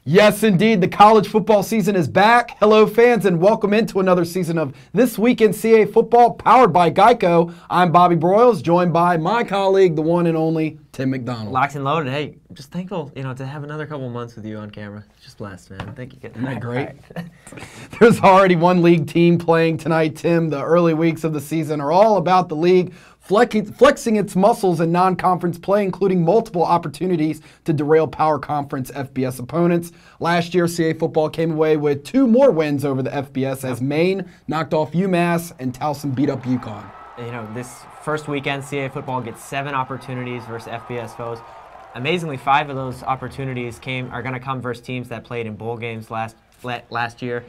Yes, indeed. The college football season is back. Hello, fans, and welcome into another season of This Week in CA Football, powered by Geico. I'm Bobby Broyles, joined by my colleague, the one and only Tim McDonald. Locked and loaded. Hey, just thankful, to have another couple months with you on camera. Just blessed, man. Thank you. Isn't that great? There's already one league team playing tonight, Tim. The early weeks of the season are all about the league flexing its muscles in non-conference play, including multiple opportunities to derail power conference FBS opponents. Last year, CA football came away with 2 more wins over the FBS as Maine knocked off UMass and Towson beat up UConn. This first weekend, CA football gets 7 opportunities versus FBS foes. Amazingly, 5 of those opportunities are going to come versus teams that played in bowl games last year.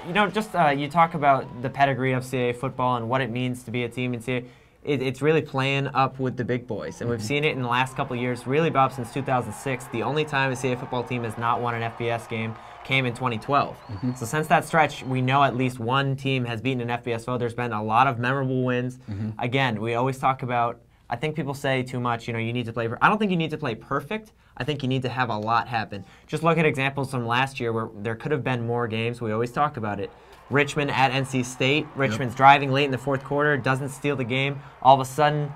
You talk about the pedigree of CA football and what it means to be a team in CA. It's really playing up with the big boys, and we've seen it in the last couple of years. Really, Bob, since 2006, the only time a CA football team has not won an FBS game came in 2012. So since that stretch, we know at least one team has beaten an FBS foe. There's been a lot of memorable wins. Again, we always talk about, I think people say too much, you need to play. I don't think you need to play perfect. I think you need to have a lot happen. Just look at examples from last year where there could have been more games. We always talk about it. Richmond at NC State. Richmond's driving late in the fourth quarter, doesn't steal the game. All of a sudden,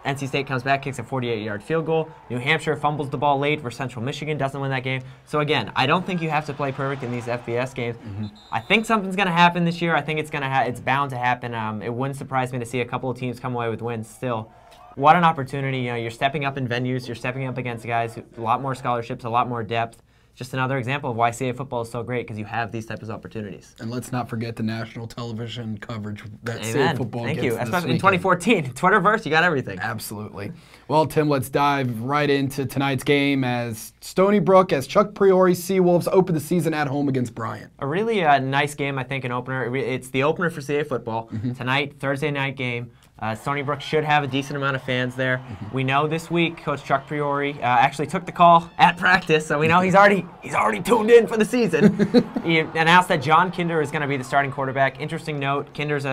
NC State comes back, kicks a 48-yard field goal. New Hampshire fumbles the ball late versus Central Michigan, doesn't win that game. So again, I don't think you have to play perfect in these FBS games. I think something's going to happen this year. I think it's bound to happen. It wouldn't surprise me to see a couple of teams come away with wins still. What an opportunity. You're stepping up in venues. You're stepping up against guys, a lot more scholarships, a lot more depth. Just another example of why CA football is so great, because you have these types of opportunities. And let's not forget the national television coverage that CA football gets. Thank you. Especially in 2014. Twitterverse, you got everything. Absolutely. Well, Tim, let's dive right into tonight's game as Stony Brook, as Chuck Priori's Seawolves open the season at home against Bryant. A really nice game, I think, an opener. It's the opener for CA football. Tonight, Thursday night game. Stony Brook should have a decent amount of fans there. We know this week Coach Chuck Priori actually took the call at practice, so we know he's already tuned in for the season. He announced that John Kinder is going to be the starting quarterback. Interesting note, Kinder's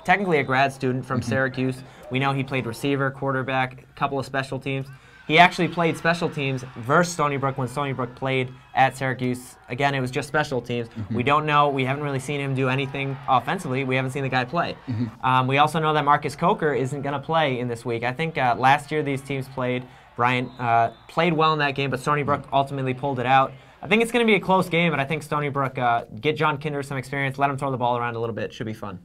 technically a grad student from Syracuse. We know he played receiver, quarterback, a couple of special teams. He actually played special teams versus Stony Brook when Stony Brook played at Syracuse. Again, it was just special teams. We don't know. We haven't really seen him do anything offensively. We haven't seen the guy play. We also know that Marcus Coker isn't going to play in this week. I think last year these teams played. Bryant played well in that game, but Stony Brook ultimately pulled it out. I think it's going to be a close game, but I think Stony Brook, get John Kinder some experience, let him throw the ball around a little bit. Should be fun.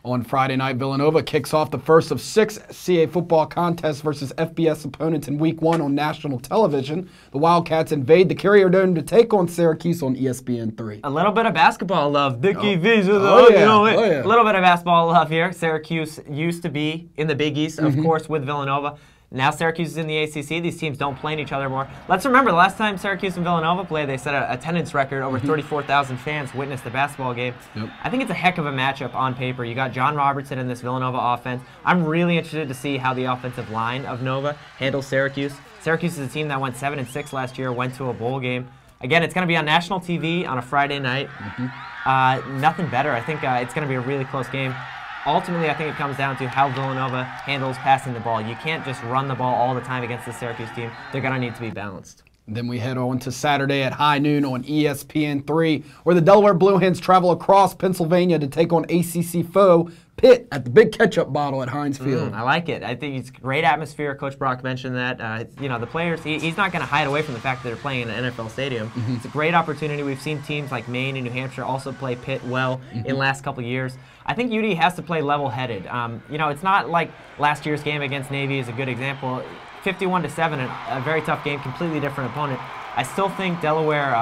On Friday night, Villanova kicks off the first of 6 CA football contests versus FBS opponents in Week 1 on national television. The Wildcats invade the Carrier Dome to take on Syracuse on ESPN3. A little bit of basketball love. Dickie V's a little bit of basketball love here. Syracuse used to be in the Big East, of course, with Villanova. Now Syracuse is in the ACC. These teams don't play each other more. Let's remember, the last time Syracuse and Villanova played, they set an attendance record. Over 34,000 fans witnessed the basketball game. I think it's a heck of a matchup on paper. You got John Robertson in this Villanova offense. I'm really interested to see how the offensive line of Nova handles Syracuse. Syracuse is a team that went 7-6 last year, went to a bowl game. Again, it's going to be on national TV on a Friday night. Nothing better. I think it's going to be a really close game. Ultimately, I think it comes down to how Villanova handles passing the ball. You can't just run the ball all the time against the Syracuse team. They're going to need to be balanced. Then we head on to Saturday at high noon on ESPN3, where the Delaware Blue Hens travel across Pennsylvania to take on ACC foe Pitt at the Big Ketchup Bottle at Heinz Field. I like it. I think it's great atmosphere. Coach Brock mentioned that. The players, he's not going to hide away from the fact that they're playing in an NFL stadium. It's a great opportunity. We've seen teams like Maine and New Hampshire also play Pitt well in the last couple of years. I think UD has to play level-headed. It's not like last year's game against Navy is a good example. 51-7, a very tough game, completely different opponent. I still think Delaware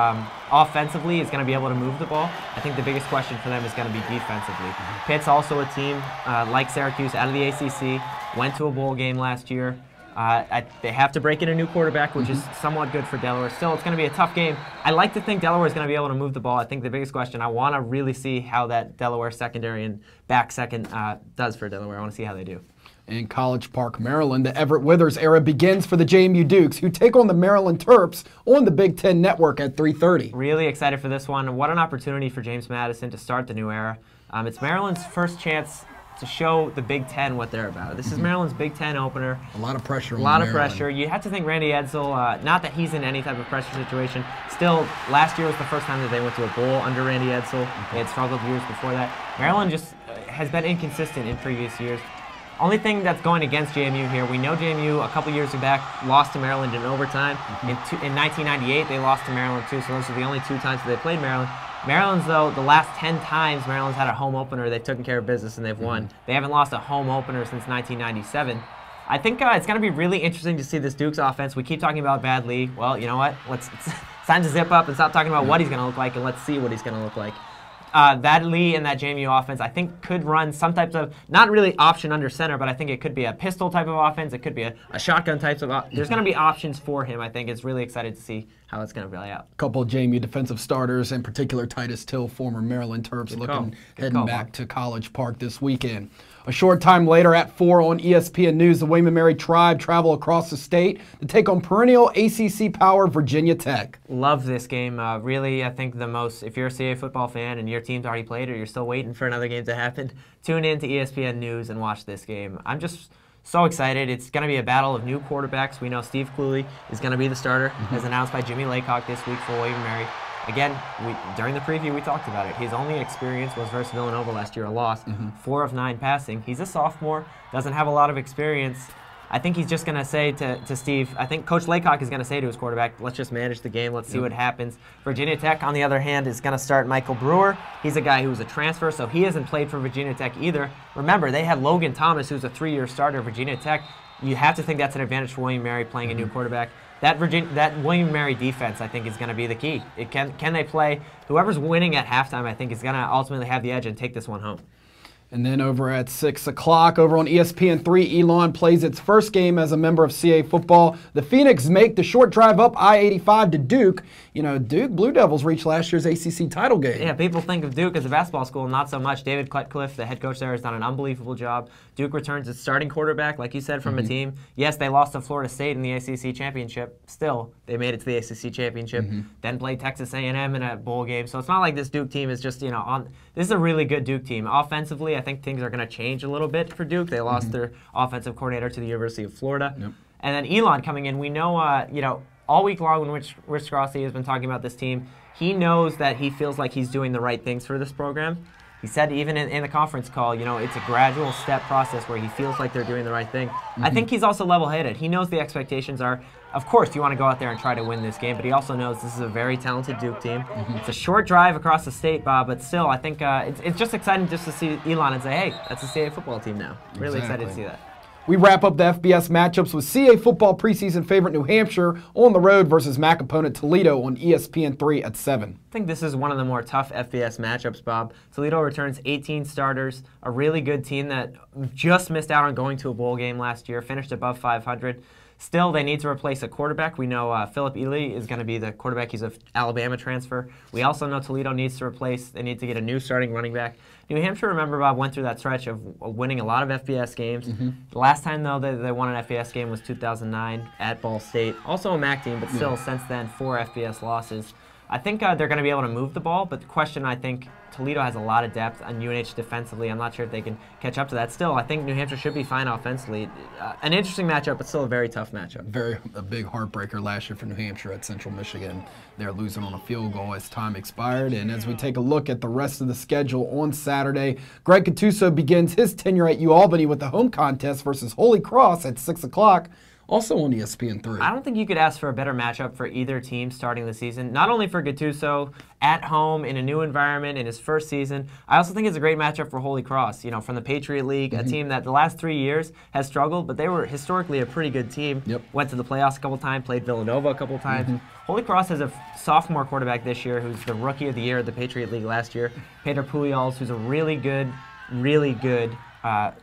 offensively is going to be able to move the ball. I think the biggest question for them is going to be defensively. Pitt's also a team like Syracuse out of the ACC, went to a bowl game last year. They have to break in a new quarterback, which is somewhat good for Delaware. Still, it's going to be a tough game. I like to think Delaware is going to be able to move the ball. I think the biggest question, I want to really see how that Delaware secondary and back second does for Delaware. I want to see how they do. In College Park, Maryland, the Everett Withers era begins for the JMU Dukes, who take on the Maryland Terps on the Big Ten Network at 3:30. Really excited for this one. What an opportunity for James Madison to start the new era. It's Maryland's first chance to show the Big Ten what they're about. This is Maryland's Big Ten opener. A lot of pressure on Maryland. Maryland. Pressure. You have to think Randy Edsall, not that he's in any type of pressure situation. Still, last year was the first time that they went to a bowl under Randy Edsall. They had struggled years before that. Maryland just has been inconsistent in previous years. Only thing that's going against JMU here, we know JMU a couple years back lost to Maryland in overtime. In 1998, they lost to Maryland too, so those are the only 2 times that they played Maryland. Maryland's, though, the last 10 times Maryland's had a home opener, they've taken care of business and they've won. They haven't lost a home opener since 1997. I think it's going to be really interesting to see this Duke's offense. We keep talking about bad Lee. Well, you know what? It's time to zip up and stop talking about what he's going to look like, and let's see what he's going to look like. That Lee and that JMU offense, I think, could run some types of, not really option under center, but I think it could be a pistol type of offense. It could be a shotgun type of There's going to be options for him, I think. It's really excited to see how it's going to play out. A couple of JMU defensive starters, in particular Titus Till, former Maryland Terps, heading back to College Park this weekend. A short time later at 4 on ESPN News, the William & Mary Tribe travel across the state to take on perennial ACC power Virginia Tech. Love this game. Really, I think the most, if you're a CAA football fan and your team's already played or you're still waiting for another game to happen, tune in to ESPN News and watch this game. I'm just so excited. It's going to be a battle of new quarterbacks. We know Steve Cooley is going to be the starter, as announced by Jimmy Laycock this week for William & Mary. Again, during the preview, we talked about it. His only experience was versus Villanova last year, a loss, 4 of 9 passing. He's a sophomore, doesn't have a lot of experience. I think he's just going to say to Steve, I think Coach Laycock is going to say to his quarterback, let's just manage the game, let's see what happens. Virginia Tech, on the other hand, is going to start Michael Brewer. He's a guy who was a transfer, so he hasn't played for Virginia Tech either. Remember, they had Logan Thomas, who's a 3-year starter at Virginia Tech. You have to think that's an advantage for William & Mary playing a new quarterback. That William & Mary defense, I think, is going to be the key. Can they play? Whoever's winning at halftime, I think, is going to ultimately have the edge and take this one home. And then over at 6 o'clock, over on ESPN3, Elon plays its first game as a member of CAA football. The Phoenix make the short drive up I-85 to Duke. You know, Duke Blue Devils reached last year's ACC title game. Yeah, people think of Duke as a basketball school, not so much. David Cutcliffe, the head coach there, has done an unbelievable job. Duke returns its starting quarterback, like you said, from a team. Yes, they lost to Florida State in the ACC championship. Still, they made it to the ACC championship. Then played Texas A&M in a bowl game. So it's not like this Duke team is just, this is a really good Duke team. Offensively, I think things are going to change a little bit for Duke. They lost their offensive coordinator to the University of Florida. And then Elon coming in, we know, all week long when Rich Rossi has been talking about this team, he knows that he feels like he's doing the right things for this program. He said even in the conference call, it's a gradual step process where he feels like they're doing the right thing. I think he's also level-headed. He knows the expectations are, of course, you want to go out there and try to win this game, but he also knows this is a very talented Duke team. It's a short drive across the state, Bob, but still, I think it's just exciting just to see Elon and say, hey, that's a CAA football team now. Really excited to see that. We wrap up the FBS matchups with CAA football preseason favorite New Hampshire on the road versus MAC opponent Toledo on ESPN3 at 7. I think this is one of the more tough FBS matchups, Bob. Toledo returns 18 starters, a really good team that just missed out on going to a bowl game last year, finished above 500. Still, they need to replace a quarterback. We know Philip Ely is going to be the quarterback. He's an Alabama transfer. We also know Toledo needs to replace. They need to get a new starting running back. New Hampshire, remember, Bob, went through that stretch of winning a lot of FBS games. The last time, though, they won an FBS game was 2009 at Ball State. Also a MAC team, but still, since then, 4 FBS losses. I think they're going to be able to move the ball, but the question, I think, Toledo has a lot of depth on UNH defensively. I'm not sure if they can catch up to that. Still, I think New Hampshire should be fine offensively. An interesting matchup, but still a very tough matchup. A big heartbreaker last year for New Hampshire at Central Michigan. They're losing on a field goal as time expired. And as we take a look at the rest of the schedule on Saturday, Greg Gattuso begins his tenure at UAlbany with the home contest versus Holy Cross at 6 o'clock. Also on ESPN3. I don't think you could ask for a better matchup for either team starting the season. Not only for Gattuso, at home, in a new environment, in his first season. I also think it's a great matchup for Holy Cross, from the Patriot League, a team that the last 3 years has struggled, but they were historically a pretty good team. Went to the playoffs a couple times, played Villanova a couple times. Holy Cross has a sophomore quarterback this year who's the Rookie of the Year at the Patriot League last year, Peter Pujols, who's a really good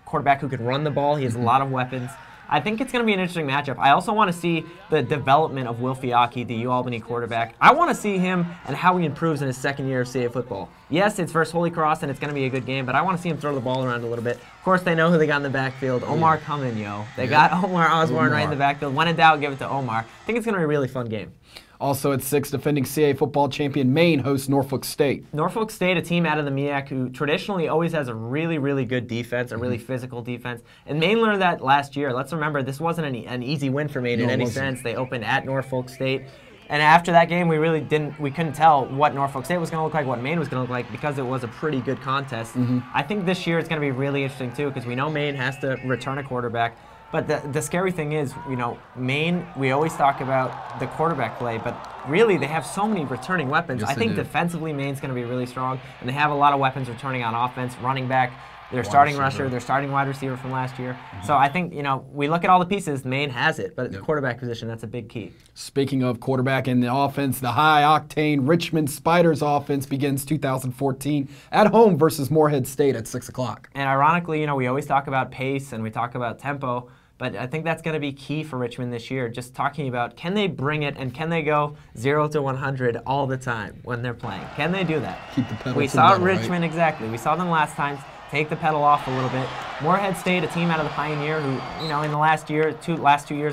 quarterback who can run the ball. He has a lot of weapons. I think it's going to be an interesting matchup. I also want to see the development of Will Fiacchi, the UAlbany quarterback. I want to see him and how he improves in his second year of CAA football. Yes, it's versus Holy Cross, and it's going to be a good game, but I want to see him throw the ball around a little bit. Of course, they know who they got in the backfield. Omar coming, yo. They got Omar Osborne right in the backfield. When in doubt, give it to Omar. I think it's going to be a really fun game. Also at 6, defending CAA football champion Maine hosts Norfolk State. Norfolk State, a team out of the MEAC who traditionally always has a really, really good defense, a really physical defense. And Maine learned that last year. Let's remember, this wasn't an easy win for Maine in any sense. They opened at Norfolk State. And after that game, we couldn't tell what Norfolk State was going to look like, what Maine was going to look like, because it was a pretty good contest. I think this year it's going to be really interesting, too, because we know Maine has to return a quarterback. But the scary thing is, Maine, we always talk about the quarterback play, but really they have so many returning weapons. Yes, I think defensively Maine's going to be really strong, and they have a lot of weapons returning on offense, running back, their starting rusher, their starting wide receiver from last year. So I think, we look at all the pieces, Maine has it, but at the quarterback position, that's a big key. Speaking of quarterback and the offense, the high-octane Richmond Spiders offense begins 2014 at home versus Morehead State at 6 o'clock. And ironically, we always talk about pace and we talk about tempo, but I think that's going to be key for Richmond this year, just talking about can they bring it and can they go 0 to 100 all the time when they're playing? Can they do that? Keep the pedal We saw Richmond, exactly. We saw them last time take the pedal off a little bit. Morehead State, a team out of the Pioneer who, in the last 2 years,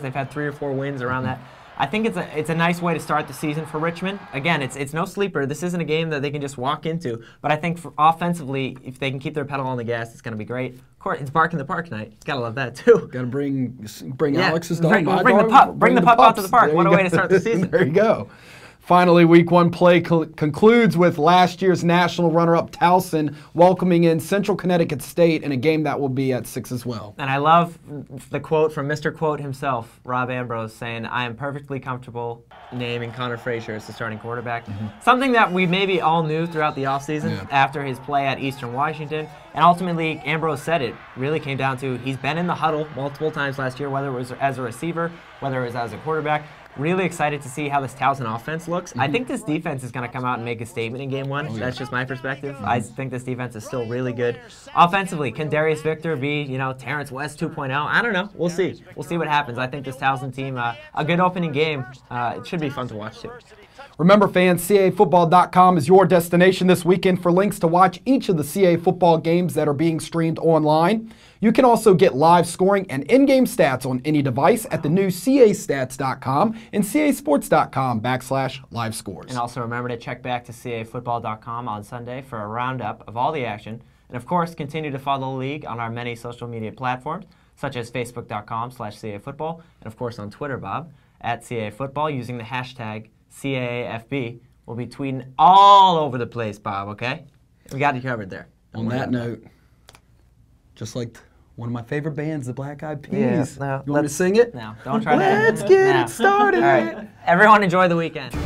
they've had 3 or 4 wins around that. I think it's a nice way to start the season for Richmond. Again, it's no sleeper. This isn't a game that they can just walk into. But I think offensively, if they can keep their pedal on the gas, it's going to be great. Of course, it's Bark in the Park night. Gotta love that too. Gotta bring Alex's dog. Bring the pup out to the park. What a way to start the season. There you go. Finally, Week 1 play concludes with last year's national runner-up Towson welcoming in Central Connecticut State in a game that will be at 6 as well. And I love the quote from Mr. Quote himself, Rob Ambrose, saying, "I am perfectly comfortable naming Connor Frazier as the starting quarterback." Something that we maybe all knew throughout the offseason after his play at Eastern Washington. And ultimately, Ambrose said it really came down to he's been in the huddle multiple times last year, whether it was as a receiver, whether it was as a quarterback. Really excited to see how this Towson offense looks. I think this defense is going to come out and make a statement in Game 1. That's just my perspective. I think this defense is still really good. Offensively, can Darius Victor be, Terrence West 2.0? I don't know. We'll see. We'll see what happens. I think this Towson team, a good opening game. It should be fun to watch, too. Remember, fans, CAAfootball.com is your destination this weekend for links to watch each of the CAA football games that are being streamed online. You can also get live scoring and in-game stats on any device at the new CAStats.com and CASports.com/live scores. And also remember to check back to CAAfootball.com on Sunday for a roundup of all the action. And of course, continue to follow the league on our many social media platforms, such as Facebook.com/CAAfootball, and of course on Twitter, Bob, at CAAfootball, using the hashtag CAAFB. We'll be tweeting all over the place, Bob, okay? We got you covered there. On that note, just like one of my favorite bands, the Black Eyed Peas. You want me to sing it? No, don't try Let's get it started. All right. Everyone enjoy the weekend.